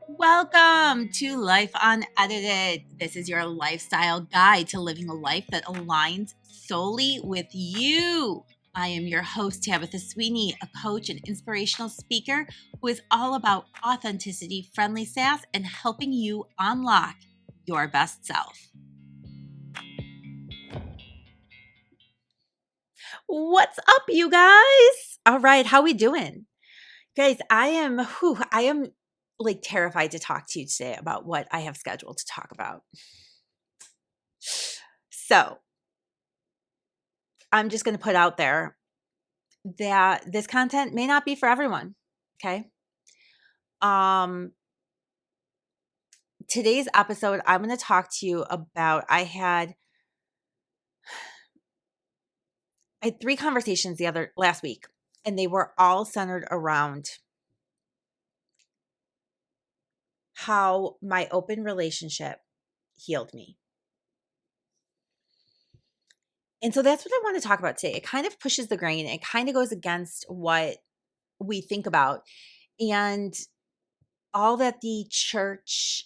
Welcome to Life Unedited. This is your lifestyle guide to living a life that aligns solely with you. I am your host, Tabitha Sweeney, a coach and inspirational speaker who is all about authenticity, friendly sass, and helping you unlock your best self. What's up, you guys? All right, how we doing? Guys, I am like terrified to talk to you today about what I have scheduled to talk about. So, I'm just going to put out there that this content may not be for everyone, okay? Today's episode I'm going to talk to you about I had 3 conversations last week, and they were all centered around how my open relationship healed me. And so that's what I want to talk about today. It kind of pushes the grain. It kind of goes against what we think about and all that the church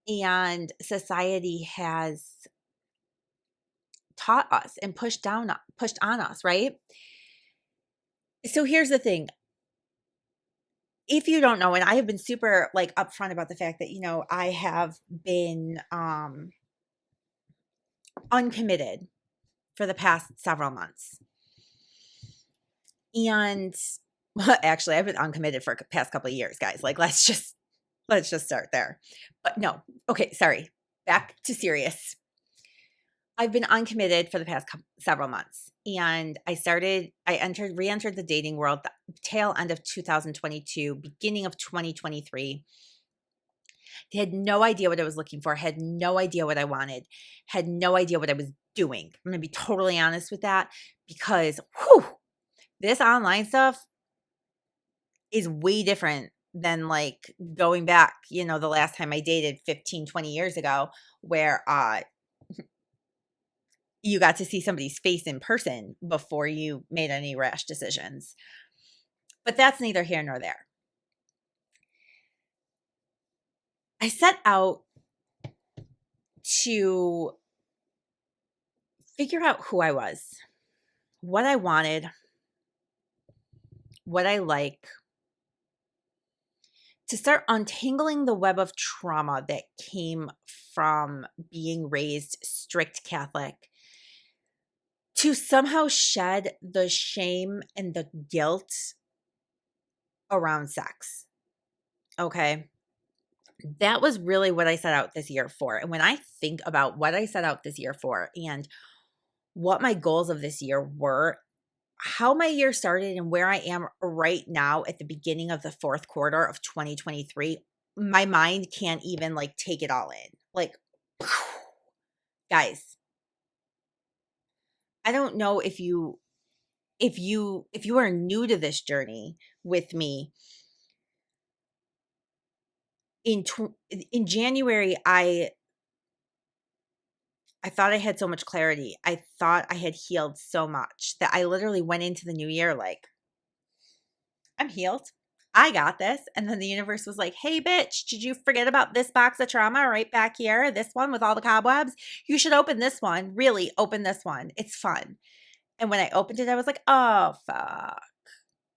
and society has taught us and pushed on us, right? So here's the thing. If you don't know, and I have been super like upfront about the fact that, I have been uncommitted for the past several months. And actually, I've been uncommitted for the past couple of years, guys. Like, let's just start there. But no, okay, sorry. Back to serious. I've been uncommitted for the past several months, and I re-entered the dating world the tail end of 2022, beginning of 2023. I had no idea what I was looking for, had no idea what I wanted, had no idea what I was doing. I'm going to be totally honest with that because this online stuff is way different than like going back, the last time I dated 15, 20 years ago where you got to see somebody's face in person before you made any rash decisions. But that's neither here nor there. I set out to figure out who I was, what I wanted, what I like, to start untangling the web of trauma that came from being raised strict Catholic, to somehow shed the shame and the guilt around sex. Okay. That was really what I set out this year for. And when I think about what I set out this year for and what my goals of this year were, how my year started and where I am right now at the beginning of the fourth quarter of 2023, my mind can't even like take it all in. Like, guys, I don't know if you are new to this journey with me. In January, I thought I had so much clarity. I thought I had healed so much that I literally went into the new year like, I'm healed. I got this. And then the universe was like, hey, bitch, did you forget about this box of trauma right back here? This one with all the cobwebs? You should open this one. Really open this one. It's fun. And when I opened it, I was like, oh, fuck.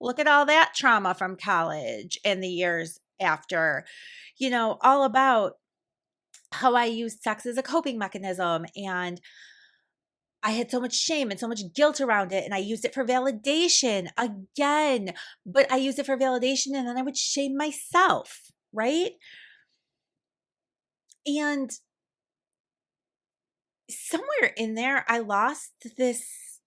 Look at all that trauma from college and the years after, all about how I used sex as a coping mechanism. And I had so much shame and so much guilt around it. And I used it for validation again, but I used it for validation and then I would shame myself, right? And somewhere in there, I lost this,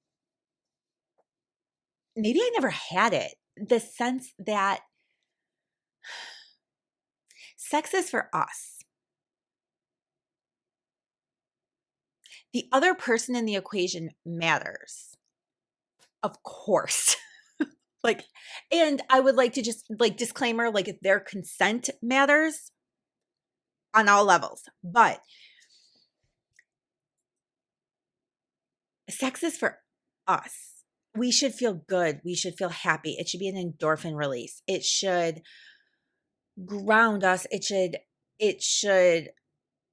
maybe I never had it, the sense that sex is for us. The other person in the equation matters. Of course. And I would like to just disclaimer, if their consent matters on all levels, but sex is for us. we should feel good. We should feel happy. It should be an endorphin release. It should ground us. It should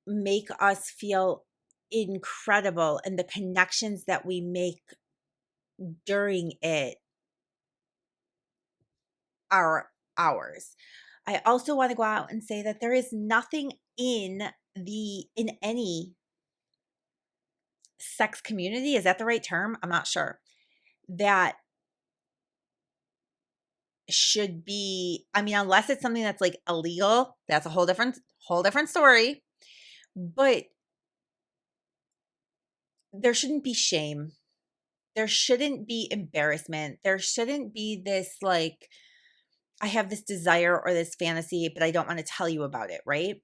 make us feel incredible, and the connections that we make during it are ours. I also want to go out and say that there is nothing in any sex community, is that the right term? I'm not sure. That should be, I mean, unless it's something that's like illegal, that's a whole different story. But there shouldn't be shame. There shouldn't be embarrassment. There shouldn't be this like, I have this desire or this fantasy, but I don't want to tell you about it, right?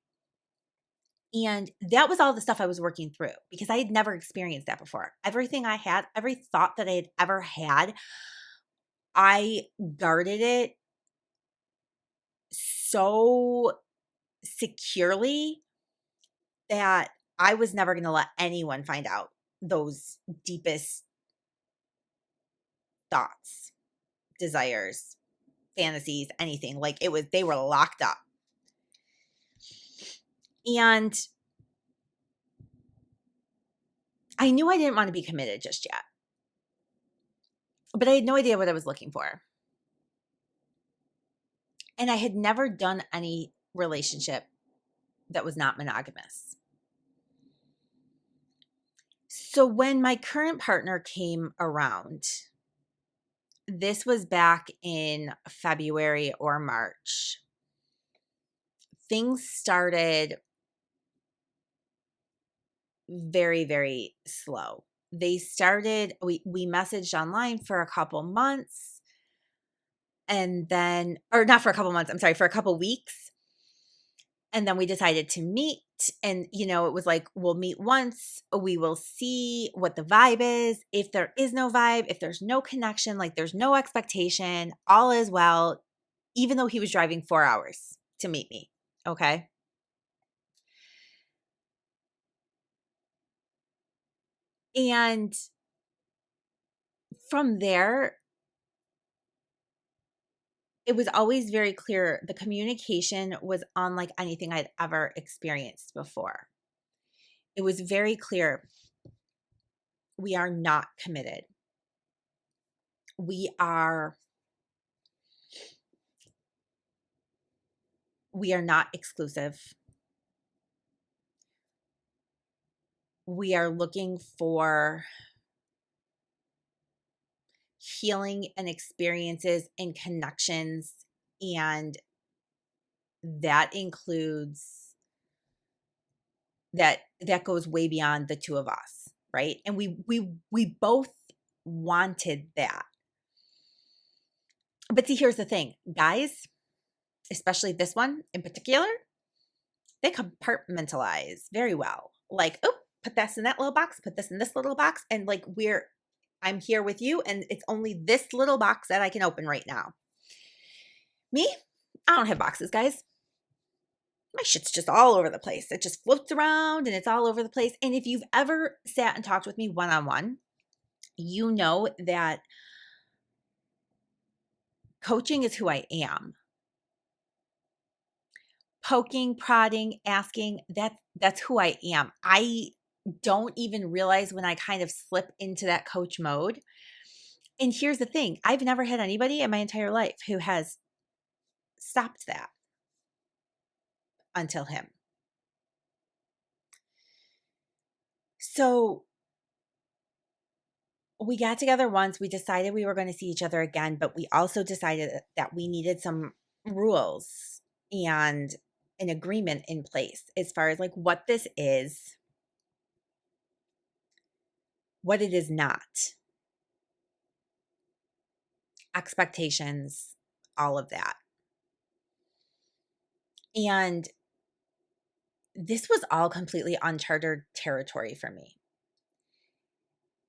And that was all the stuff I was working through because I had never experienced that before. Everything I had, every thought that I had ever had, I guarded it so securely that I was never going to let anyone find out those deepest thoughts, desires, fantasies, anything. Like they were locked up. And I knew I didn't want to be committed just yet, but I had no idea what I was looking for. And I had never done any relationship that was not monogamous. So when my current partner came around, this was back in February or March, things started very, very slow. They started, we messaged online for a couple months, and then, or not for a couple months, I'm sorry, for a couple weeks. And then we decided to meet. And, it was like, we'll meet once, we will see what the vibe is. If there is no vibe, if there's no connection, like there's no expectation, all is well, even though he was driving 4 hours to meet me. Okay. And from there, it was always very clear the communication was unlike anything I'd ever experienced before. It was very clear we are not committed. We are not exclusive. We are looking for healing and experiences and connections, and that includes that goes way beyond the two of us, right? And we both wanted that. But see, here's the thing, guys, especially this one in particular, they compartmentalize very well. Like, oh, put this in that little box, put this in this little box, and like I'm here with you, and it's only this little box that I can open right now. Me, I don't have boxes, guys. My shit's just all over the place. It just floats around and it's all over the place. And if you've ever sat and talked with me one-on-one, you know that coaching is who I am. Poking, prodding, asking, that's who I am. I don't even realize when I kind of slip into that coach mode. And here's the thing, I've never had anybody in my entire life who has stopped that until him. So we got together once, we decided we were going to see each other again, but we also decided that we needed some rules and an agreement in place as far as like what this is, what it is not, expectations, all of that. And this was all completely uncharted territory for me.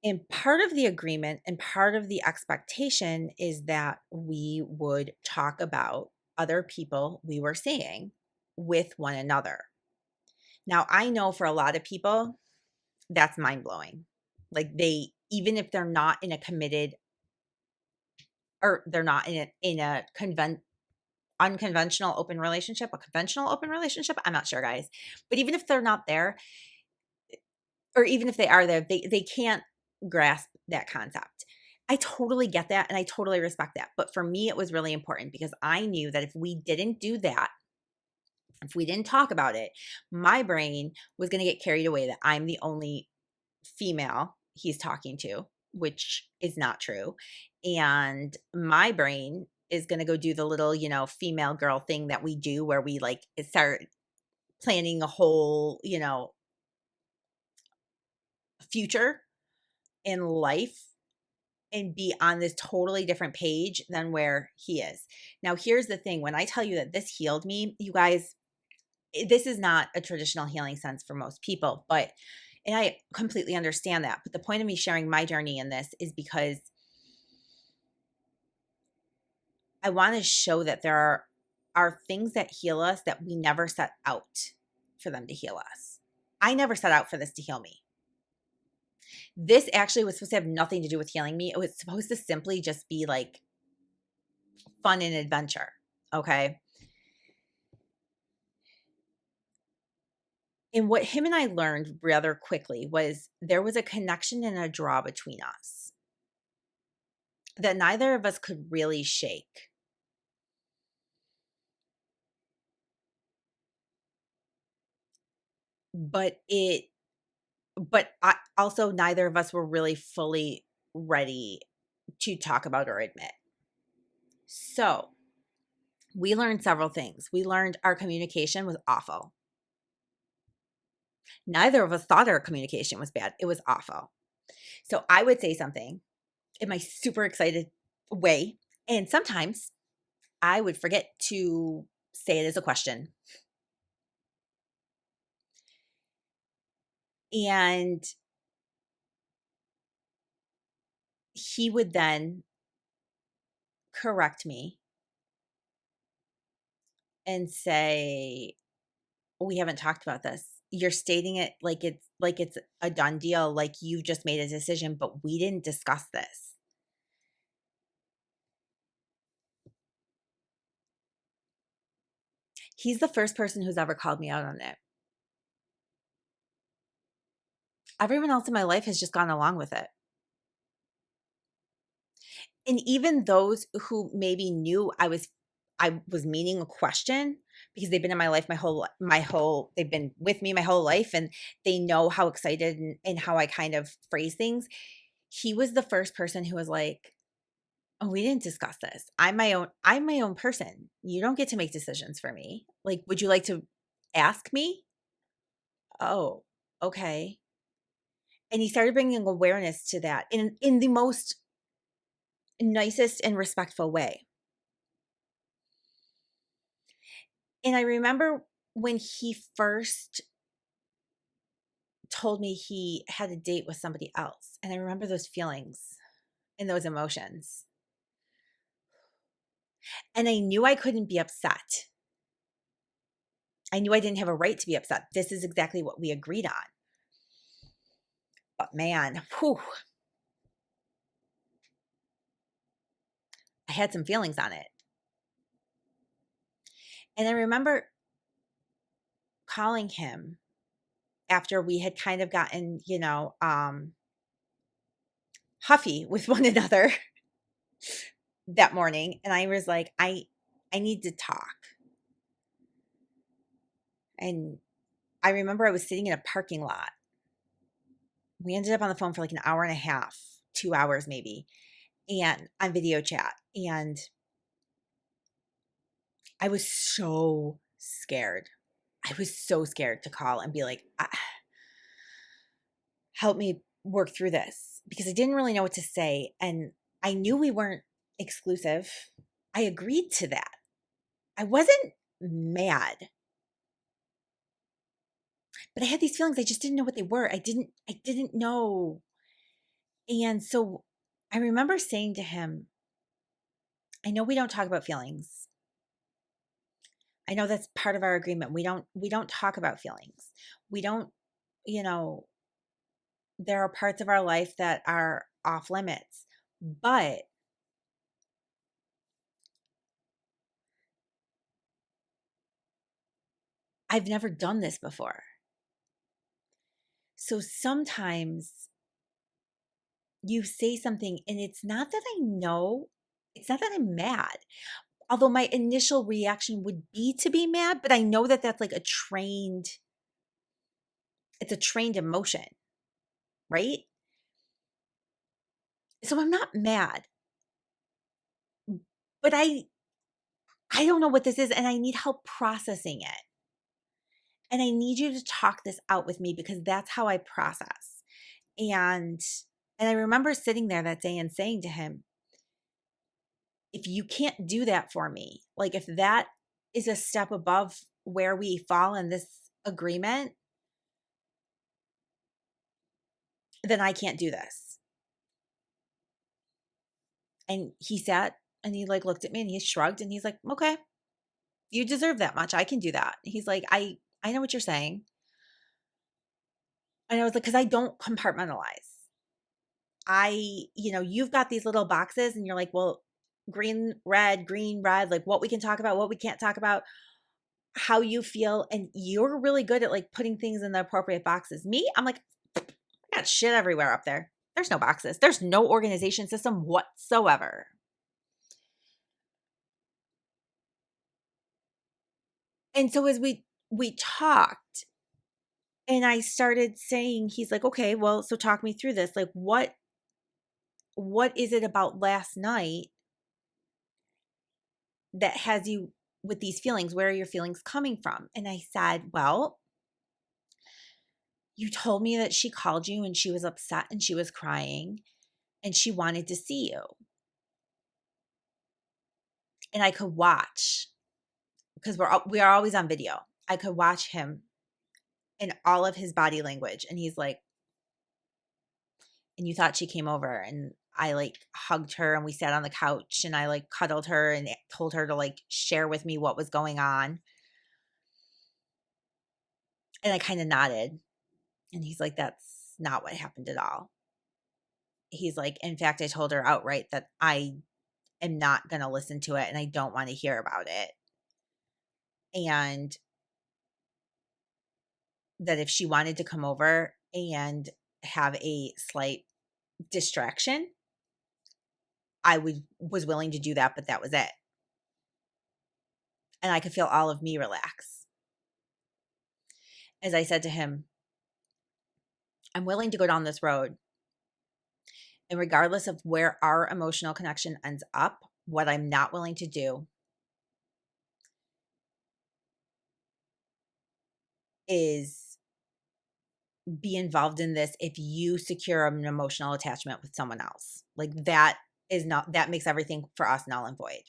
And part of the agreement and part of the expectation is that we would talk about other people we were seeing with one another. Now, I know for a lot of people, that's mind-blowing. Like even if they're not in a committed or they're not in a unconventional open relationship, a conventional open relationship. I'm not sure, guys. But even if they're not there, or even if they are there, they can't grasp that concept. I totally get that and I totally respect that. But for me, it was really important because I knew that if we didn't do that, if we didn't talk about it, my brain was going to get carried away that I'm the only female he's talking to, which is not true. And my brain is going to go do the little, female girl thing that we do where we like start planning a whole, future in life and be on this totally different page than where he is. Now, here's the thing. When I tell you that this healed me, you guys, this is not a traditional healing sense for most people, and I completely understand that. But the point of me sharing my journey in this is because I want to show that there are things that heal us that we never set out for them to heal us. I never set out for this to heal me. This actually was supposed to have nothing to do with healing me. It was supposed to simply just be like fun and adventure. Okay. And what him and I learned rather quickly was there was a connection and a draw between us that neither of us could really shake. But also neither of us were really fully ready to talk about or admit. So we learned several things. We learned our communication was awful. Neither of us thought our communication was bad. It was awful. So I would say something in my super excited way. And sometimes I would forget to say it as a question. And he would then correct me and say, we haven't talked about this. You're stating it like it's a done deal, like you've just made a decision, but we didn't discuss this. He's the first person who's ever called me out on it. Everyone else in my life has just gone along with it. And even those who maybe knew I was meaning a question because they've been in my life they've been with me my whole life and they know how excited and how I kind of phrase things. He was the first person who was like, "Oh, we didn't discuss this. I'm my own person. You don't get to make decisions for me. Like, would you like to ask me?" Oh, okay. And he started bringing awareness to that in the most nicest and respectful way. And I remember when he first told me he had a date with somebody else, and I remember those feelings and those emotions. And I knew I couldn't be upset. I knew I didn't have a right to be upset. This is exactly what we agreed on. But man, whew, I had some feelings on it. And I remember calling him after we had kind of gotten, huffy with one another that morning. And I was like, I need to talk. And I remember I was sitting in a parking lot. We ended up on the phone for like an hour and a half, 2 hours maybe, and on video chat. And I was so scared. I was so scared to call and be like, help me work through this because I didn't really know what to say. And I knew we weren't exclusive. I agreed to that. I wasn't mad, but I had these feelings. I just didn't know what they were. I didn't know. And so I remember saying to him, I know we don't talk about feelings. I know that's part of our agreement. We don't talk about feelings. We don't, you know, there are parts of our life that are off limits. But I've never done this before. So sometimes you say something and it's not that I know, it's not that I'm mad. Although my initial reaction would be to be mad, but I know that that's like it's a trained emotion, right? So I'm not mad, but I don't know what this is and I need help processing it. And I need you to talk this out with me because that's how I process. And and I remember sitting there that day and saying to him, if you can't do that for me, like if that is a step above where we fall in this agreement, then I can't do this. And he sat and he like looked at me and he shrugged and he's like, okay, you deserve that much. I can do that. He's like, I know what you're saying. And I was like, because I don't compartmentalize. You've got these little boxes and you're like, well, green, red, like what we can talk about, what we can't talk about, how you feel. And you're really good at like putting things in the appropriate boxes. Me, I'm like, I got shit everywhere up there. There's no boxes. There's no organization system whatsoever. And so as we talked and I started saying, he's like, okay, well, so talk me through this. Like what is it about last night that has you with these feelings? Where are your feelings coming from? And I said, well, you told me that she called you and she was upset and she was crying and she wanted to see you. And I could watch because we are always on video. I could watch him in all of his body language. And he's like, and you thought she came over and I like hugged her and we sat on the couch and I like cuddled her and told her to like share with me what was going on. And I kind of nodded. And he's like, that's not what happened at all. He's like, in fact, I told her outright that I am not going to listen to it and I don't want to hear about it. And that if she wanted to come over and have a slight distraction, was willing to do that, but that was it. And I could feel all of me relax. As I said to him, I'm willing to go down this road. And regardless of where our emotional connection ends up, what I'm not willing to do is be involved in this if you secure an emotional attachment with someone else. Like that makes everything for us null and void.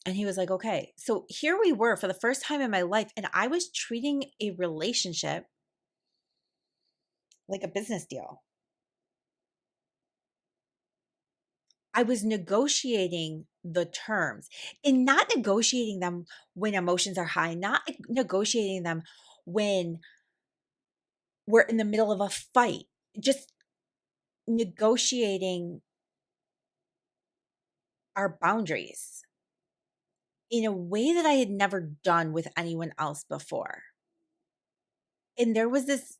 And he was like, okay. So here we were for the first time in my life, and I was treating a relationship like a business deal. I was negotiating the terms and not negotiating them when emotions are high, not negotiating them when we're in the middle of a fight, just negotiating our boundaries in a way that I had never done with anyone else before. And there was this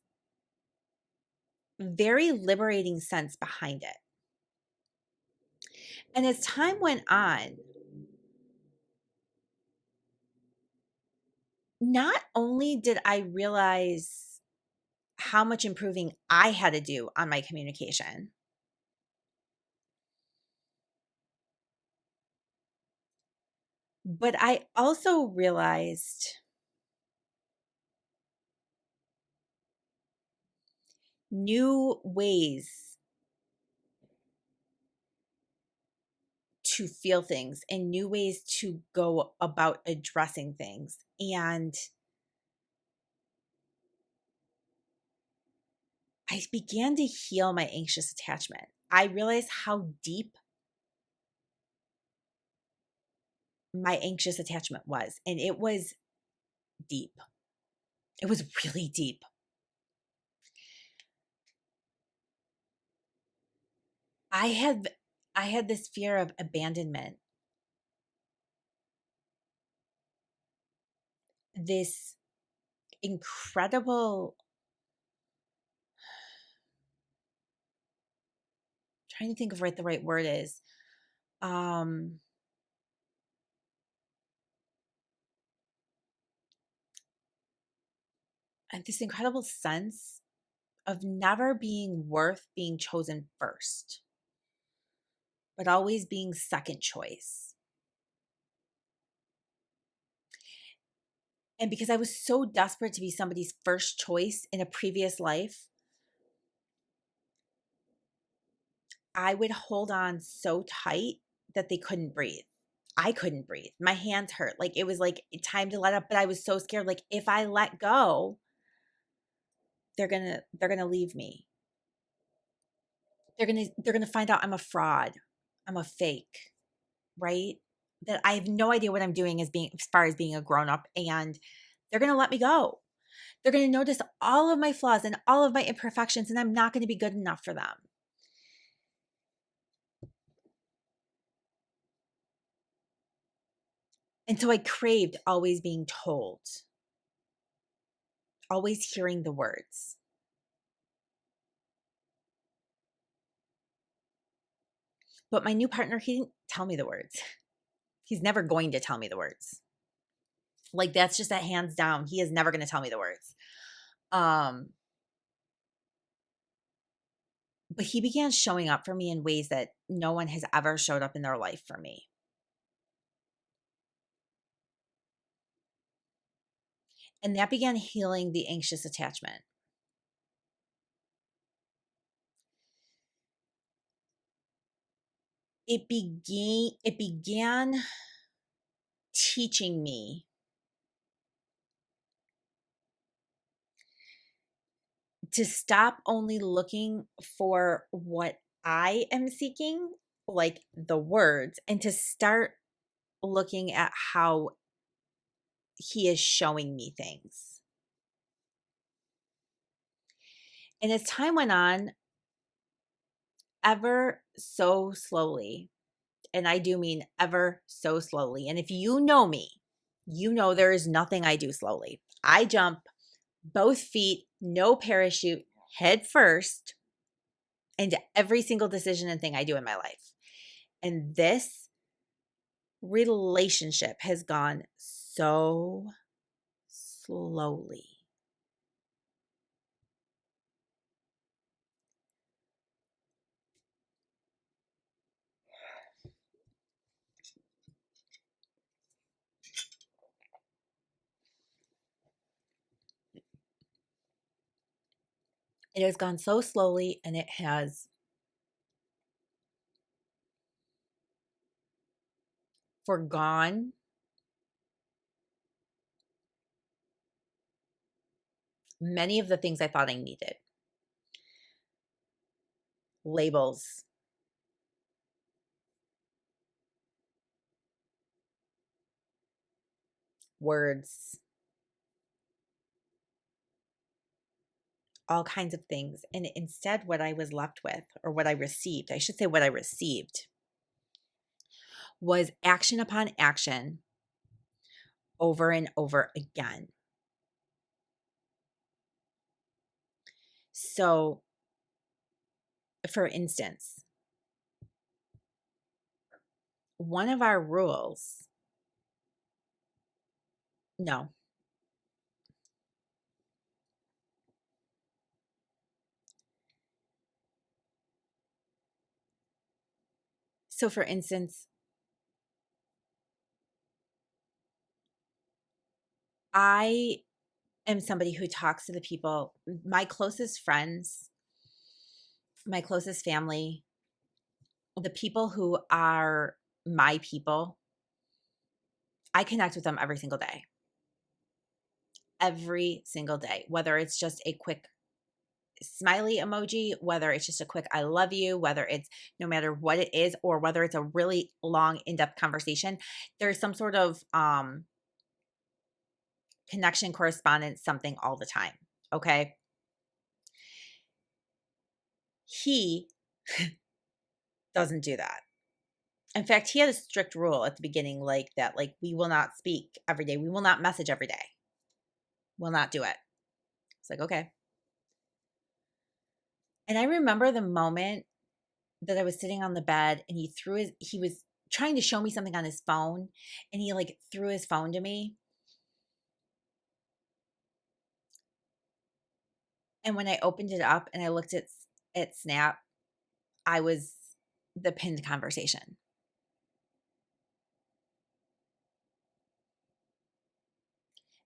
very liberating sense behind it. And as time went on, not only did I realize how much improving I had to do on my communication, but I also realized new ways to feel things and new ways to go about addressing things. And I began to heal my anxious attachment. I realized how deep my anxious attachment was, and it was deep. It was really deep. I had this fear of abandonment. this incredible, trying to think of what the right word is. Um, and this incredible sense of never being worth being chosen first, but always being second choice. And because I was so desperate to be somebody's first choice in a previous life, I would hold on so tight that they couldn't breathe. I couldn't breathe. My hands hurt. Like it was like time to let up, but I was so scared. Like if I let go, they're gonna leave me. They're gonna find out I'm a fraud. I'm a fake, right? That I have no idea what I'm doing as far as being a grown up, and they're gonna let me go. They're gonna notice all of my flaws and all of my imperfections, and I'm not gonna be good enough for them. And so I craved always being told, always hearing the words. But my new partner, he didn't tell me the words. He's never going to tell me the words. Like that's just a hands down. He is never going to tell me the words. But he began showing up for me in ways that no one has ever showed up in their life for me. And that began healing the anxious attachment. It began teaching me to stop only looking for what I am seeking, like the words, and to start looking at how he is showing me things. And as time went on, ever so slowly, and I do mean ever so slowly. And if you know me, you know there is nothing I do slowly. I jump both feet, no parachute, head first into every single decision and thing I do in my life. And this relationship has gone so slowly. It has gone so slowly, and it has forgone many of the things I thought I needed. Labels, words, all kinds of things. And instead, what I was left with, or what I received, I should say what I received, was action upon action over and over again. So, for instance, one of our rules, no. So, for instance, I am somebody who talks to the people, my closest friends, my closest family, the people who are my people. I connect with them every single day. Every single day, whether it's just a quick smiley emoji, whether it's just a quick I love you, whether it's no matter what it is, or whether it's a really long, in-depth conversation, there's some sort of connection, correspondence, something all the time. Okay. He doesn't do that. In fact, he had a strict rule at the beginning, like that, like we will not speak every day. We will not message every day. Will not do it. It's like, okay. And I remember the moment that I was sitting on the bed and he was trying to show me something on his phone and he like threw his phone to me. And when I opened it up and I looked at Snap, I was the pinned conversation.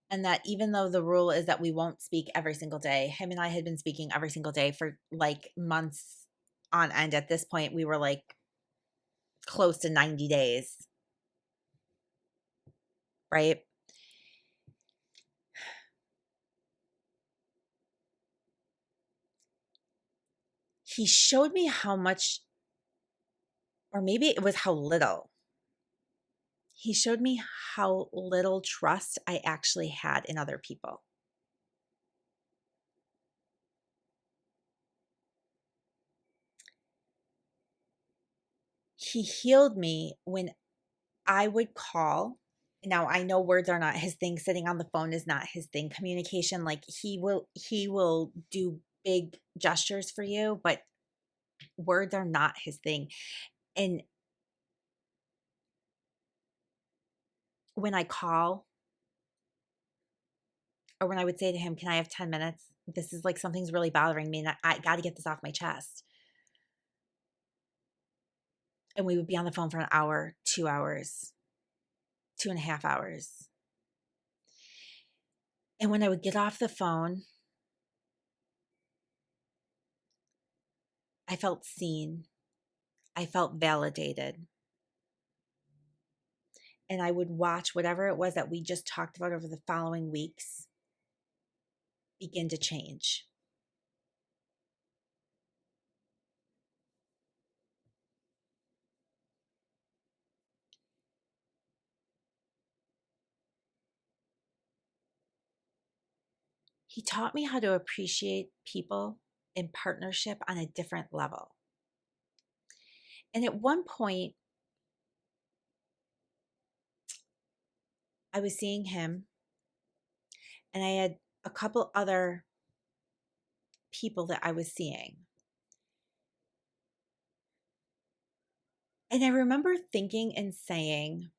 And that even though the rule is that we won't speak every single day, him and I had been speaking every single day for like months on end. At this point, we were like close to 90 days, right? He showed me how much, or maybe it was how little, he showed me how little trust I actually had in other people. He healed me when I would call. Now I know words are not his thing. Sitting on the phone is not his thing. Communication, like he will do big gestures for you, but words are not his thing. And when I call or when I would say to him, "Can I have 10 minutes? This is like something's really bothering me and I got to get this off my chest." And we would be on the phone for an hour, 2 hours, 2.5 hours. And when I would get off the phone, I felt seen. I felt validated. And I would watch whatever it was that we just talked about over the following weeks begin to change. He taught me how to appreciate people in partnership on a different level. And at one point, I was seeing him, and I had a couple other people that I was seeing. And I remember thinking and saying,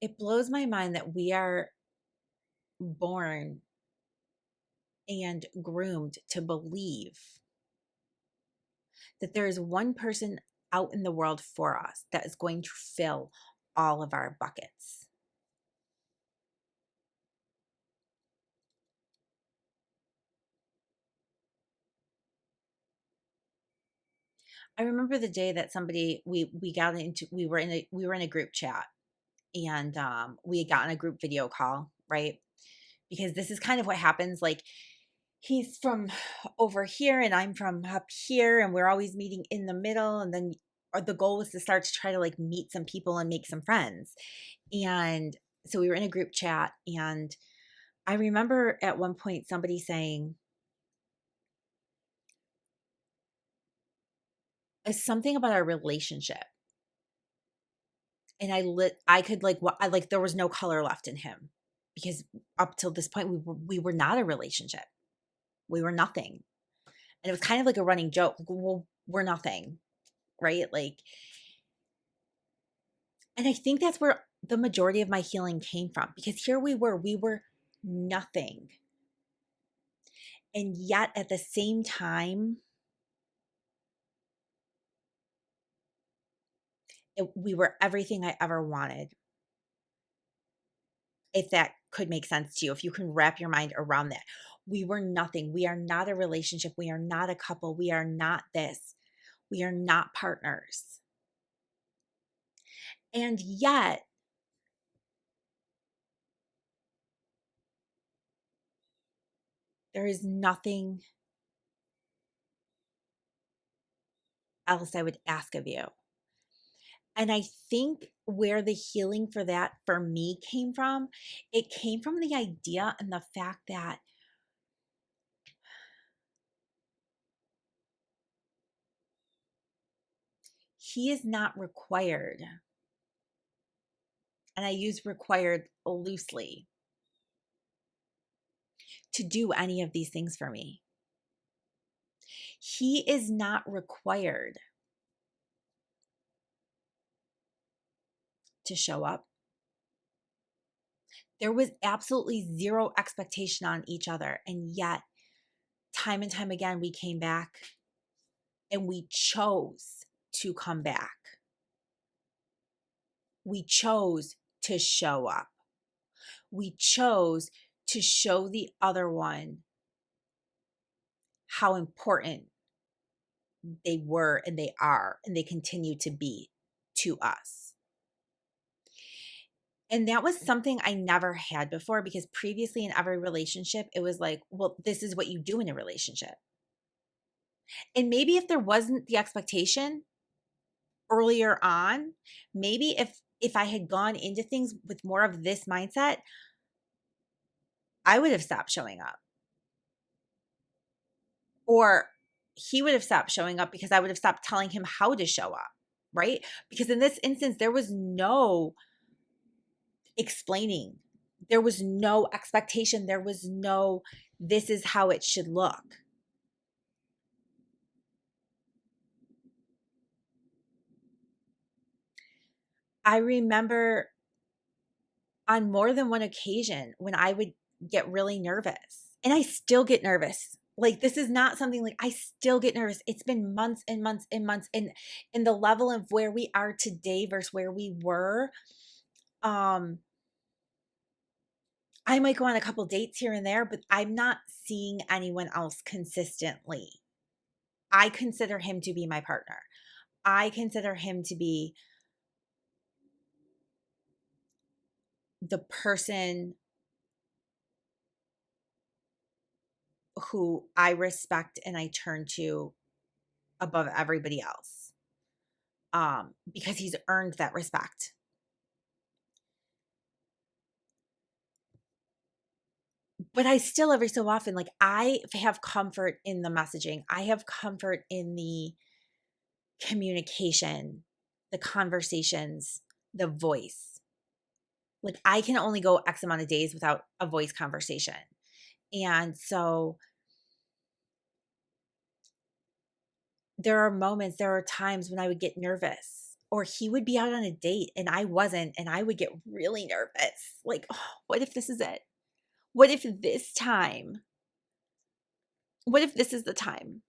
it blows my mind that we are born and groomed to believe that there is one person out in the world for us that is going to fill all of our buckets. I remember the day that somebody we were in a group chat, and we had gotten a group video call, right? Because this is kind of what happens, like he's from over here and I'm from up here and we're always meeting in the middle, and then the goal was to start to try to like meet some people and make some friends. And so we were in a group chat, and I remember at one point somebody saying something about our relationship, and I could like what I like there was no color left in him, because up till this point we were not a relationship. We were nothing. And it was kind of like a running joke. Well, we're nothing, right? Like, and I think that's where the majority of my healing came from, because here we were nothing. And yet at the same time, we were everything I ever wanted. If that could make sense to you, if you can wrap your mind around that. We were nothing. We are not a relationship. We are not a couple. We are not this. We are not partners. And yet, there is nothing else I would ask of you. And I think where the healing for that for me came from, it came from the idea and the fact that he is not required and I use required loosely, to do any of these things for me. He is not required to show up. There was absolutely zero expectation on each other. And yet, time and time again, we came back and we chose to come back. We chose to show up. We chose to show the other one how important they were and they are and they continue to be to us. And that was something I never had before, because previously in every relationship, it was like, well, this is what you do in a relationship. And maybe if there wasn't the expectation earlier on, maybe if I had gone into things with more of this mindset, I would have stopped showing up. Or he would have stopped showing up because I would have stopped telling him how to show up, right? Because in this instance, there was no explaining. There was no expectation. There was no, this is how it should look. I remember on more than one occasion when I would get really nervous, and I still get nervous. Like, this is not something, like, I still get nervous. It's been months and months and months. And in the level of where we are today versus where we were, I might go on a couple dates here and there, but I'm not seeing anyone else consistently. I consider him to be my partner. I consider him to be the person who I respect and I turn to above everybody else, because he's earned that respect. But I still, every so often, like, I have comfort in the messaging. I have comfort in the communication, the conversations, the voice. Like, I can only go X amount of days without a voice conversation. And so there are times when I would get nervous, or he would be out on a date and I wasn't, and I would get really nervous. Like, oh, what if this is it? What if this time, what if this is the time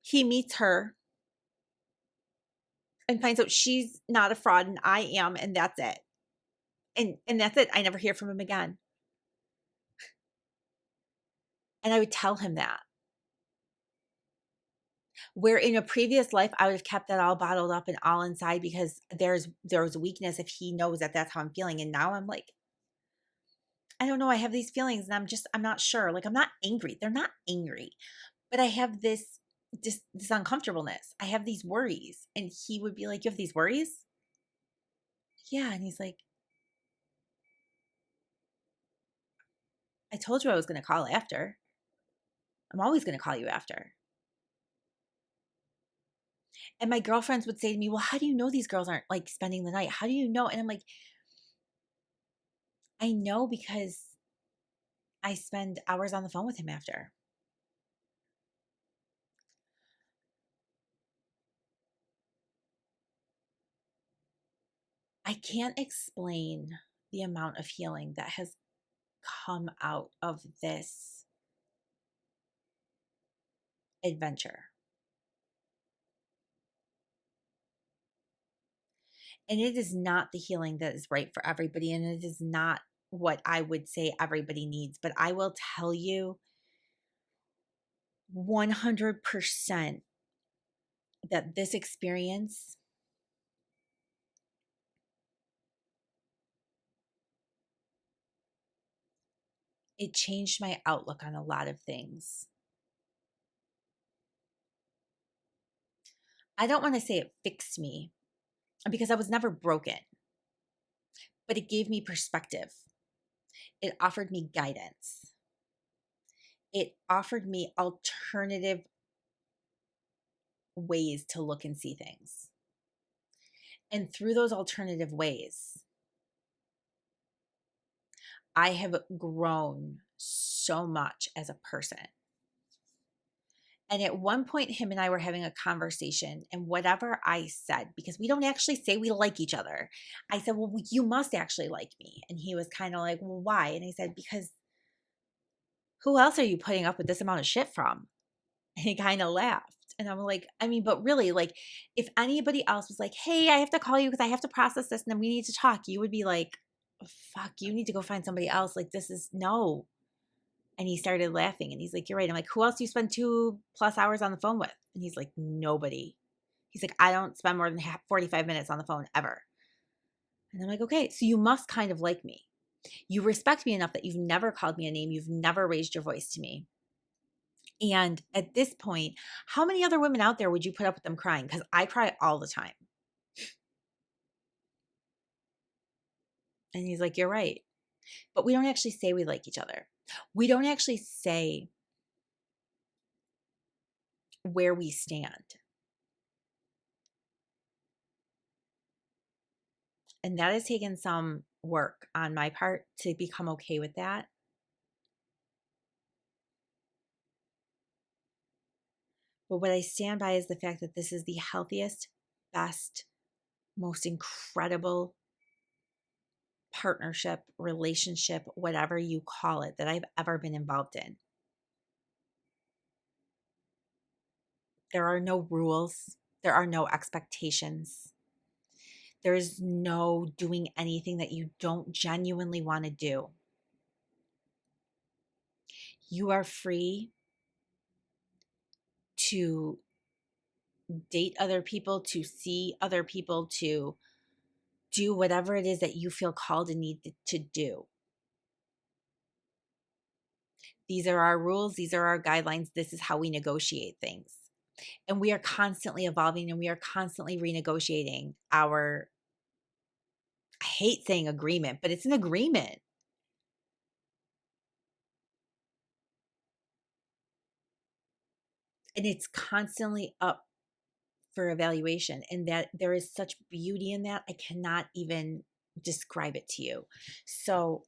he meets her and finds out she's not a fraud and I am, and that's it. And that's it. I never hear from him again. And I would tell him that. Where in a previous life, I would have kept that all bottled up and all inside because there's weakness if he knows that that's how I'm feeling. And now I'm like, I don't know. I have these feelings and I'm not sure. Like, I'm not angry. They're not angry, but I have this uncomfortableness. I have these worries. And he would be like, you have these worries? Yeah. And he's like, I told you I was going to call after. I'm always going to call you after. And my girlfriends would say to me, well, how do you know these girls aren't like spending the night? How do you know? And I'm like, I know because I spend hours on the phone with him after. I can't explain the amount of healing that has come out of this adventure. And it is not the healing that is right for everybody. And it is not what I would say everybody needs. But I will tell you 100% that this experience it changed my outlook on a lot of things. I don't want to say it fixed me because I was never broken, but it gave me perspective. It offered me guidance. It offered me alternative ways to look and see things. And through those alternative ways, I have grown so much as a person. And at one point, him and I were having a conversation, and whatever I said, because we don't actually say we like each other, I said, well, you must actually like me. And he was kind of like, well, why? And I said, because who else are you putting up with this amount of shit from? And he kind of laughed. And I'm like, I mean, but really, like, if anybody else was like, hey, I have to call you because I have to process this and then we need to talk, you would be like, fuck, you need to go find somebody else. Like, this is no. And he started laughing and he's like, you're right. I'm like, who else do you spend 2+ hours on the phone with? And he's like, nobody. He's like, I don't spend more than 45 minutes on the phone ever. And I'm like, okay, so you must kind of like me. You respect me enough that you've never called me a name. You've never raised your voice to me. And at this point, how many other women out there would you put up with them crying? Because I cry all the time. And he's like, you're right. But we don't actually say we like each other. We don't actually say where we stand. And that has taken some work on my part to become okay with that. But what I stand by is the fact that this is the healthiest, best, most incredible partnership, relationship, whatever you call it, that I've ever been involved in. There are no rules. There are no expectations. There's no doing anything that you don't genuinely want to do. You are free to date other people, to see other people, to do whatever it is that you feel called and need to do. These are our rules. These are our guidelines. This is how we negotiate things. And we are constantly evolving and we are constantly renegotiating our, I hate saying agreement, but it's an agreement. And it's constantly up for evaluation. And that there is such beauty in that. I cannot even describe it to you. So,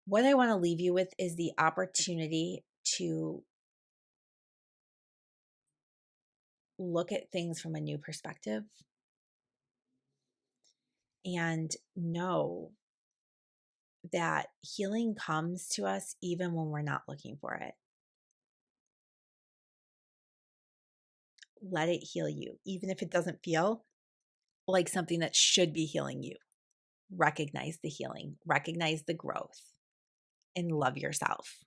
what I want to leave you with is the opportunity to look at things from a new perspective and know that healing comes to us even when we're not looking for it. Let it heal you, even if it doesn't feel like something that should be healing you. Recognize the healing, recognize the growth, and love yourself.